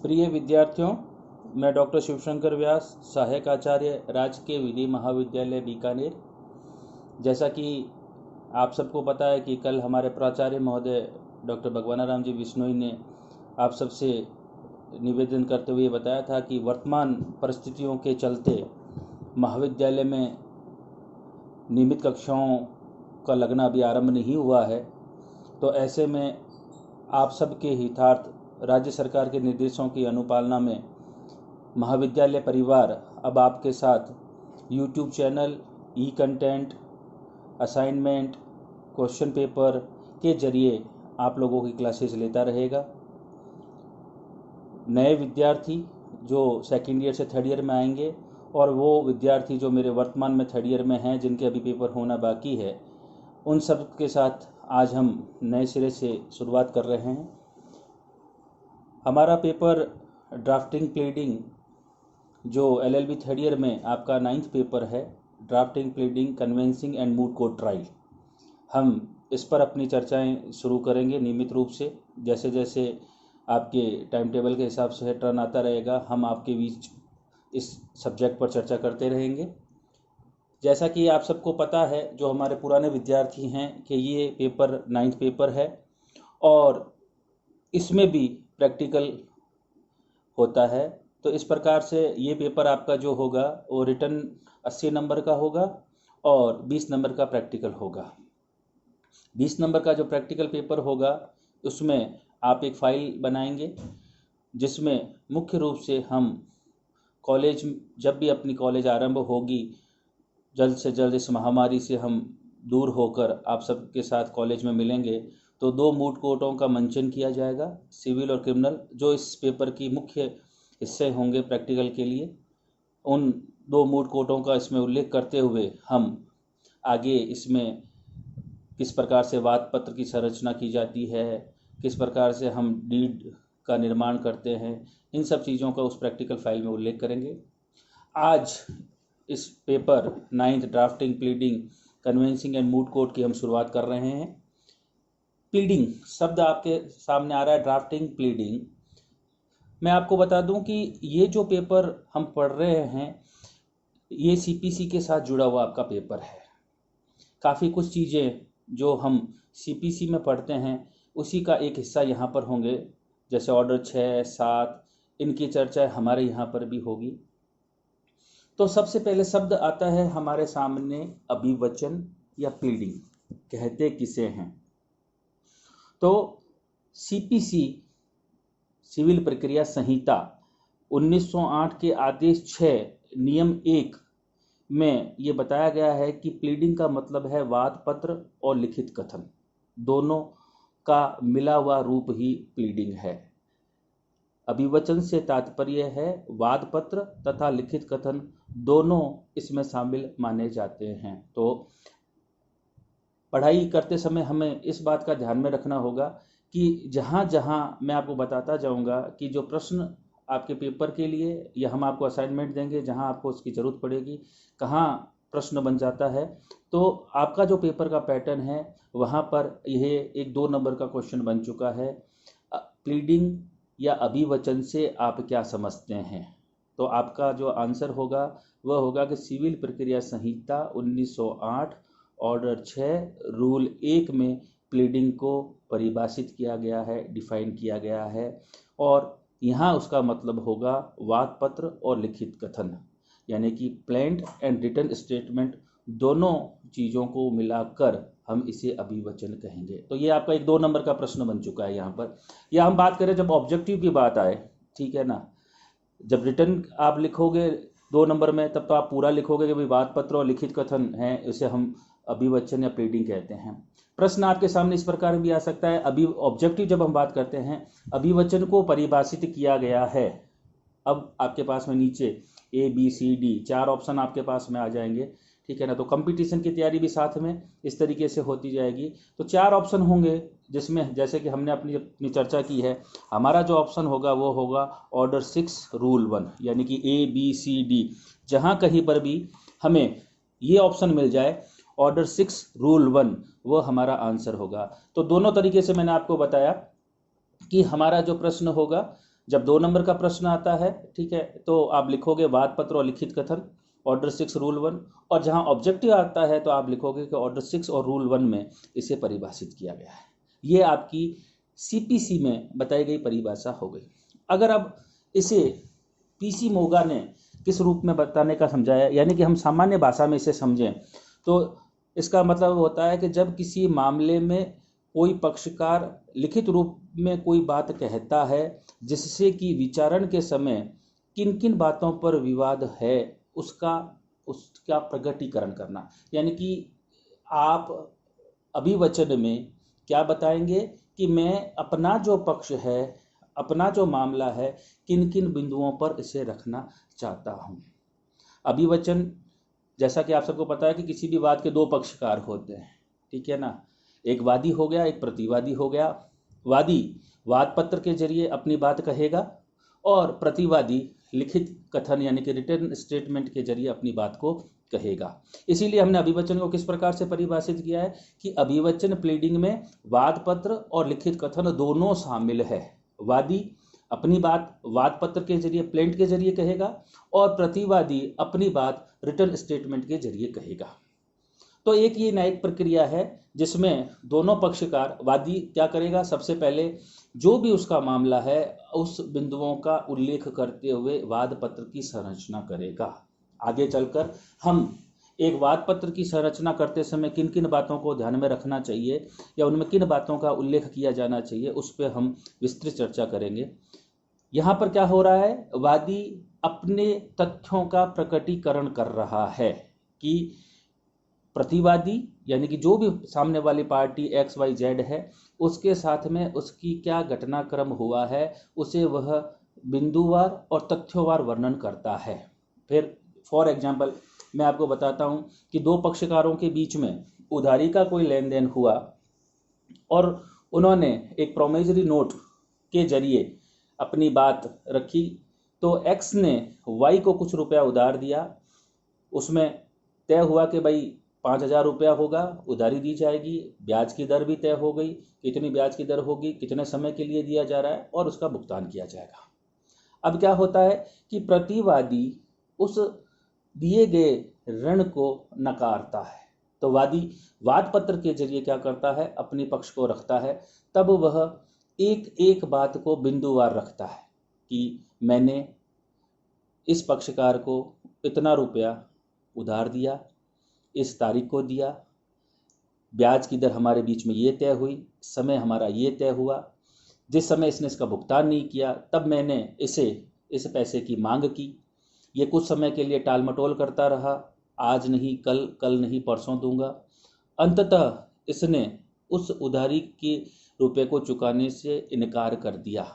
प्रिय विद्यार्थियों, मैं डॉक्टर शिवशंकर व्यास, सहायक आचार्य, राजकीय विधि महाविद्यालय बीकानेर। जैसा कि आप सबको पता है कि कल हमारे प्राचार्य महोदय डॉक्टर भगवानाराम जी बिश्नोई ने आप सबसे निवेदन करते हुए बताया था कि वर्तमान परिस्थितियों के चलते महाविद्यालय में नियमित कक्षाओं का लगना अभी आरंभ नहीं हुआ है। तो ऐसे में आप सबके हितार्थ राज्य सरकार के निर्देशों की अनुपालना में महाविद्यालय परिवार अब आपके साथ YouTube चैनल, ई कंटेंट, असाइनमेंट, क्वेश्चन पेपर के जरिए आप लोगों की क्लासेस लेता रहेगा। नए विद्यार्थी जो सेकेंड ईयर से थर्ड ईयर में आएंगे और वो विद्यार्थी जो मेरे वर्तमान में थर्ड ईयर में हैं, जिनके अभी पेपर होना बाकी है, उन सब के साथ आज हम नए सिरे से शुरुआत कर रहे हैं। हमारा पेपर ड्राफ्टिंग प्लीडिंग जो LLB थर्ड ईयर में आपका 9th पेपर है, drafting pleading convincing and moot court trial. हम इस पर अपनी चर्चाएं शुरू करेंगे नियमित रूप से। जैसे जैसे आपके टाइम टेबल के हिसाब से टर्न आता रहेगा, हम आपके बीच इस सब्जेक्ट पर चर्चा करते रहेंगे। जैसा कि आप सबको पता है, जो हमारे पुराने विद्यार्थी हैं, कि ये पेपर 9th पेपर है और इसमें भी प्रैक्टिकल होता है। तो इस प्रकार से ये पेपर आपका जो होगा वो रिटन 80 नंबर का होगा और 20 नंबर का प्रैक्टिकल होगा। 20 नंबर का जो प्रैक्टिकल पेपर होगा उसमें आप एक फाइल बनाएंगे, जिसमें मुख्य रूप से हम कॉलेज, जब भी अपनी कॉलेज आरंभ होगी, जल्द से जल्द इस महामारी से हम दूर होकर आप सबके साथ कॉलेज में मिलेंगे, तो 2 मूड कोर्टों का मंचन किया जाएगा, सिविल और क्रिमिनल, जो इस पेपर की मुख्य हिस्से होंगे प्रैक्टिकल के लिए। उन 2 मूड कोर्टों का इसमें उल्लेख करते हुए हम आगे इसमें किस प्रकार से वाद पत्र की संरचना की जाती है, किस प्रकार से हम डीड का निर्माण करते हैं, इन सब चीज़ों का उस प्रैक्टिकल फाइल में उल्लेख करेंगे। आज इस paper 9th drafting pleading convincing and moot court की हम शुरुआत कर रहे हैं। प्लीडिंग शब्द आपके सामने आ रहा है, ड्राफ्टिंग प्लीडिंग। मैं आपको बता दूं कि ये जो पेपर हम पढ़ रहे हैं, ये CPC के साथ जुड़ा हुआ आपका पेपर है। काफ़ी कुछ चीज़ें जो हम CPC में पढ़ते हैं उसी का एक हिस्सा यहाँ पर होंगे, जैसे ऑर्डर 6, 7, इनकी चर्चा हमारे यहाँ पर भी होगी। तो सबसे पहले शब्द आता है हमारे सामने अभिवचन या प्लीडिंग। कहते किसे हैं? तो CPC सिविल प्रक्रिया संहिता 1908 के आदेश 6 नियम 1 में ये बताया गया है कि प्लीडिंग का मतलब है वाद पत्र और लिखित कथन, दोनों का मिला हुआ रूप ही प्लीडिंग है। अभिवचन से तात्पर्य है वाद पत्र तथा लिखित कथन दोनों इसमें शामिल माने जाते हैं। तो पढ़ाई करते समय हमें इस बात का ध्यान में रखना होगा कि जहाँ जहाँ मैं आपको बताता जाऊँगा कि जो प्रश्न आपके पेपर के लिए या हम आपको असाइनमेंट देंगे, जहाँ आपको उसकी ज़रूरत पड़ेगी, कहाँ प्रश्न बन जाता है, तो आपका जो पेपर का पैटर्न है वहाँ पर यह एक 2 नंबर का क्वेश्चन बन चुका है। प्लीडिंग या अभिवचन से आप क्या समझते हैं? तो आपका जो आंसर होगा वह होगा कि सिविल प्रक्रिया संहिता 1908 ऑर्डर 6 रूल 1 में प्लीडिंग को परिभाषित किया गया है, डिफाइन किया गया है, और यहाँ उसका मतलब होगा वाद पत्र और लिखित कथन, यानी कि प्लेंट एंड रिटन स्टेटमेंट, दोनों चीज़ों को मिलाकर हम इसे अभिवचन कहेंगे। तो ये आपका एक 2 नंबर का प्रश्न बन चुका है यहाँ पर। या हम बात करें जब ऑब्जेक्टिव की बात आए, ठीक है ना, जब रिटर्न आप लिखोगे 2 नंबर में, तब तो आप पूरा लिखोगे कि भाई वाद पत्र और लिखित कथन है, इसे हम अभिवचन या प्लीडिंग कहते हैं। प्रश्न आपके सामने इस प्रकार भी आ सकता है, अभी ऑब्जेक्टिव जब हम बात करते हैं, अभिवचन को परिभाषित किया गया है। अब आपके पास में नीचे ABCD 4 ऑप्शन आपके पास में आ जाएंगे, ठीक है ना। तो कंपटीशन की तैयारी भी साथ में इस तरीके से होती जाएगी। तो 4 ऑप्शन होंगे, जिसमें जैसे कि हमने अपनी चर्चा की है, हमारा जो ऑप्शन होगा वो होगा ऑर्डर 6 रूल 1, यानी कि ABCD। जहाँ कहीं पर भी हमें ये ऑप्शन मिल जाए ऑर्डर 6 रूल 1, वो हमारा आंसर होगा। तो दोनों तरीके से मैंने आपको बताया कि हमारा जो प्रश्न होगा जब 2 नंबर का प्रश्न आता है, ठीक है, तो आप लिखोगे वाद पत्र और लिखित कथन, ऑर्डर 6 रूल 1, और जहां ऑब्जेक्टिव आता है तो आप लिखोगे कि ऑर्डर 6 और रूल 1 में इसे परिभाषित किया गया है। ये आपकी सीपीसी में बताई गई परिभाषा हो गई। अगर अब इसे पीसी मोगा ने किस रूप में बताने का समझाया, यानी कि हम सामान्य भाषा में इसे समझें, तो इसका मतलब होता है कि जब किसी मामले में कोई पक्षकार लिखित रूप में कोई बात कहता है जिससे कि विचारण के समय किन किन बातों पर विवाद है उसका प्रकटीकरण करना, यानी कि आप अभिवचन में क्या बताएंगे कि मैं अपना जो पक्ष है, अपना जो मामला है, किन किन बिंदुओं पर इसे रखना चाहता हूँ। अभिवचन, जैसा कि आप सबको पता है कि किसी भी बात के 2 पक्षकार होते हैं, ठीक है ना, एक वादी हो गया, एक प्रतिवादी हो गया। वादी वाद पत्र के जरिए अपनी बात कहेगा और प्रतिवादी लिखित कथन यानी कि रिटन स्टेटमेंट के जरिए अपनी बात को कहेगा। इसीलिए हमने अभिवचन को किस प्रकार से परिभाषित किया है कि अभिवचन प्लीडिंग में वाद पत्र और लिखित कथन दोनों शामिल है। वादी अपनी बात वाद पत्र के जरिए, प्लेंट के जरिए कहेगा, और प्रतिवादी अपनी बात रिटन स्टेटमेंट के जरिए कहेगा। तो एक ये न्यायिक प्रक्रिया है जिसमें दोनों पक्षकार, वादी क्या करेगा, सबसे पहले जो भी उसका मामला है उस बिंदुओं का उल्लेख करते हुए वाद पत्र की संरचना करेगा। आगे चलकर हम एक वाद पत्र की संरचना करते समय किन किन बातों को ध्यान में रखना चाहिए या उनमें किन बातों का उल्लेख किया जाना चाहिए, उस पर हम विस्तृत चर्चा करेंगे। यहाँ पर क्या हो रहा है, वादी अपने तथ्यों का प्रकटीकरण कर रहा है कि प्रतिवादी यानी कि जो भी सामने वाली पार्टी XYZ है उसके साथ में उसकी क्या घटनाक्रम हुआ है, उसे वह बिंदुवार और तथ्यवार वर्णन करता है। फिर फॉर एग्जाम्पल मैं आपको बताता हूँ कि 2 पक्षकारों के बीच में उधारी का कोई लेन देन हुआ और उन्होंने एक प्रोमिसरी नोट के जरिए अपनी बात रखी। तो X ने Y को कुछ रुपया उधार दिया, उसमें तय हुआ कि भाई 5,000 रुपया होगा, उधारी दी जाएगी, ब्याज की दर भी तय हो गई, कितनी ब्याज की दर होगी, कितने समय के लिए दिया जा रहा है और उसका भुगतान किया जाएगा। अब क्या होता है कि प्रतिवादी उस दिए गए ऋण को नकारता है, तो वादी वाद पत्र के जरिए क्या करता है, अपने पक्ष को रखता है। तब वह एक एक बात को बिंदुवार रखता है कि मैंने इस पक्षकार को इतना रुपया उधार दिया, इस तारीख को दिया, ब्याज की दर हमारे बीच में ये तय हुई, समय हमारा ये तय हुआ, जिस समय इसने इसका भुगतान नहीं किया तब मैंने इसे इस पैसे की मांग की, ये कुछ समय के लिए टाल मटोल करता रहा, आज नहीं कल, कल नहीं परसों दूंगा, अंततः इसने उस उधारी के रुपए को चुकाने से इनकार कर दिया।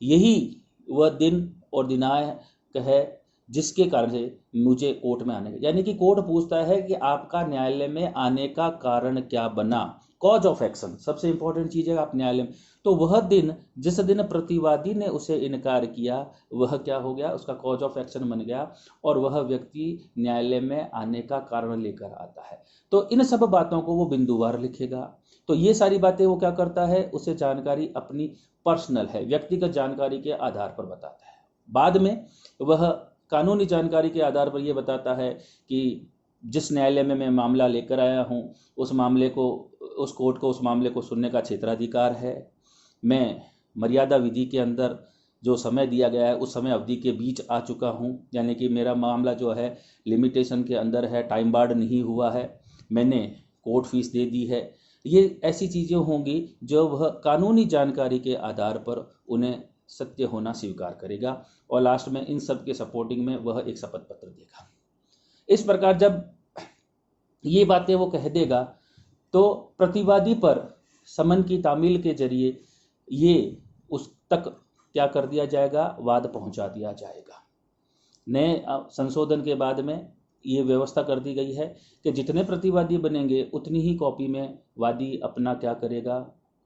यही वह दिन और दिनांक है जिसके कारण से मुझे कोर्ट में आने का, यानी कि कोर्ट पूछता है कि आपका न्यायालय में आने का कारण क्या बना, कॉज ऑफ एक्शन, सबसे इंपॉर्टेंट चीज है आप न्यायालय में। तो वह दिन जिस दिन प्रतिवादी ने उसे इनकार किया वह क्या हो गया, उसका कॉज ऑफ एक्शन बन गया और वह व्यक्ति न्यायालय में आने का कारण लेकर आता है। तो इन सब बातों को वो बिंदुवार लिखेगा। तो ये सारी बातें वो क्या करता है, उसे जानकारी अपनी पर्सनल है, व्यक्तिगत जानकारी के आधार पर बताता है। बाद में वह कानूनी जानकारी के आधार पर यह बताता है कि जिस न्यायालय में मैं मामला लेकर आया हूं उस मामले को, उस कोर्ट को उस मामले को सुनने का क्षेत्राधिकार है, मैं मर्यादा विधि के अंदर जो समय दिया गया है उस समय अवधि के बीच आ चुका हूं, यानी कि मेरा मामला जो है लिमिटेशन के अंदर है, टाइम बार्ड नहीं हुआ है, मैंने कोर्ट फीस दे दी है। ये ऐसी चीज़ें होंगी जो वह कानूनी जानकारी के आधार पर उन्हें सत्य होना स्वीकार करेगा और लास्ट में इन सब के सपोर्टिंग में वह एक शपथ पत्र देगा। इस प्रकार जब ये बातें वो कह देगा तो प्रतिवादी पर समन की तामील के जरिए ये उस तक क्या कर दिया जाएगा, वाद पहुंचा दिया जाएगा। नए संशोधन के बाद में ये व्यवस्था कर दी गई है कि जितने प्रतिवादी बनेंगे उतनी ही कॉपी में वादी अपना क्या करेगा,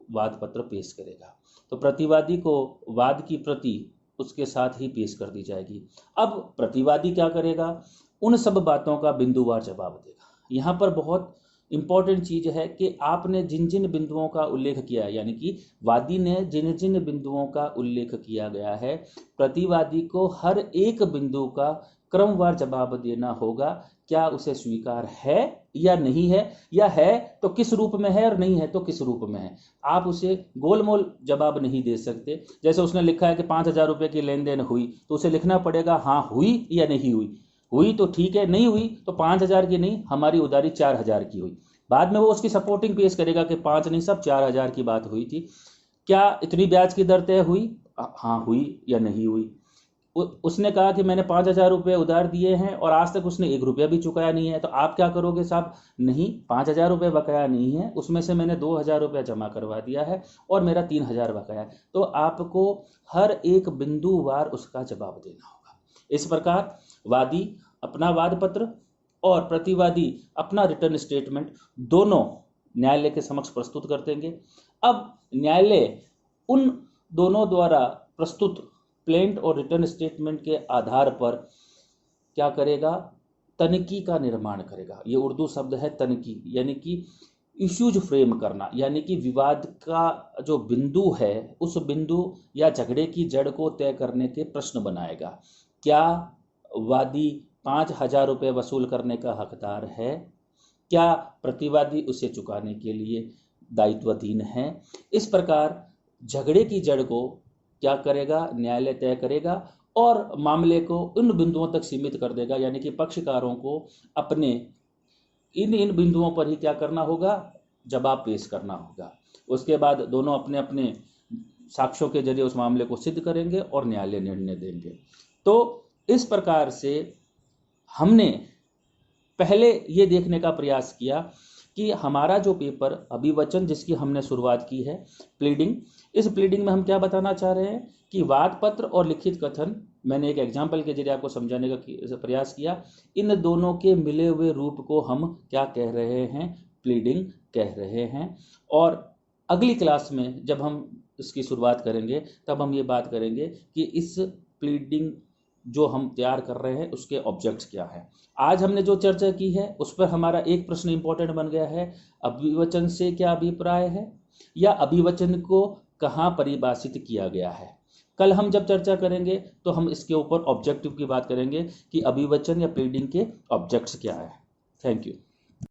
वाद पत्र पेश करेगा। तो प्रतिवादी को वाद की प्रति उसके साथ ही पेश कर दी जाएगी। अब प्रतिवादी क्या करेगा, उन सब बातों का बिंदुवार जवाब देगा। यहाँ पर बहुत इम्पॉर्टेंट चीज है कि आपने जिन जिन बिंदुओं का उल्लेख किया है, यानी कि वादी ने जिन जिन बिंदुओं का उल्लेख किया गया है, प्रतिवादी को हर एक बिंदु का क्रमवार जवाब देना होगा। क्या उसे स्वीकार है या नहीं है, या है तो किस रूप में है और नहीं है तो किस रूप में है। आप उसे गोलमोल जवाब नहीं दे सकते। जैसे उसने लिखा है कि 5,000 रुपये की लेन देन हुई, तो उसे लिखना पड़ेगा हाँ हुई या नहीं हुई। हुई तो ठीक है, नहीं हुई तो 5,000 की नहीं, हमारी उधारी 4,000 की हुई। बाद में वो उसकी सपोर्टिंग पेश करेगा कि 5 नहीं सब 4,000 की बात हुई थी। क्या इतनी ब्याज की दर तय हुई, हाँ हुई या नहीं हुई। उसने कहा कि मैंने 5,000 रुपये उधार दिए हैं और आज तक उसने 1 रुपया भी चुकाया नहीं है, तो आप क्या करोगे साहब? नहीं, 5,000 रुपये बकाया नहीं है, उसमें से मैंने 2,000 रुपया जमा करवा दिया है और मेरा 3,000 बकाया है। तो आपको हर एक बिंदुवार उसका जवाब देना होगा। इस प्रकार वादी अपना वाद पत्र और प्रतिवादी अपना रिटर्न स्टेटमेंट दोनों न्यायालय के समक्ष प्रस्तुत कर देंगे। अब न्यायालय उन दोनों द्वारा प्रस्तुत प्लेंट और रिटर्न स्टेटमेंट के आधार पर क्या करेगा? तनकी का निर्माण करेगा। ये उर्दू शब्द है तनकी, यानी कि इश्यूज फ्रेम करना, यानी कि विवाद का जो बिंदु है उस बिंदु या झगड़े की जड़ को तय करने के प्रश्न बनाएगा। क्या वादी 5,000 रुपये वसूल करने का हकदार है? क्या प्रतिवादी उसे चुकाने के लिए दायित्वाधीन है? इस प्रकार झगड़े की जड़ को क्या करेगा? न्यायालय तय करेगा और मामले को उन बिंदुओं तक सीमित कर देगा, यानी कि पक्षकारों को अपने इन बिंदुओं पर ही क्या करना होगा? जवाब पेश करना होगा। उसके बाद दोनों अपने अपने साक्ष्यों के जरिए उस मामले को सिद्ध करेंगे और न्यायालय निर्णय देंगे। तो इस प्रकार से हमने पहले ये देखने का प्रयास किया कि हमारा जो पेपर अभिवचन, जिसकी हमने शुरुआत की है, प्लीडिंग, इस प्लीडिंग में हम क्या बताना चाह रहे हैं कि वाद पत्र और लिखित कथन, मैंने एक एग्जाम्पल के जरिए आपको समझाने का प्रयास किया, इन दोनों के मिले हुए रूप को हम क्या कह रहे हैं? प्लीडिंग कह रहे हैं। और अगली क्लास में जब हम इसकी शुरुआत करेंगे तब हम ये बात करेंगे कि इस प्लीडिंग जो हम तैयार कर रहे हैं उसके ऑब्जेक्ट्स क्या हैं। आज हमने जो चर्चा की है उस पर हमारा एक प्रश्न इंपॉर्टेंट बन गया है, अभिवचन से क्या अभिप्राय है, या अभिवचन को कहाँ परिभाषित किया गया है। कल हम जब चर्चा करेंगे तो हम इसके ऊपर ऑब्जेक्टिव की बात करेंगे कि अभिवचन या प्लीडिंग के ऑब्जेक्ट्स क्या है। Thank you.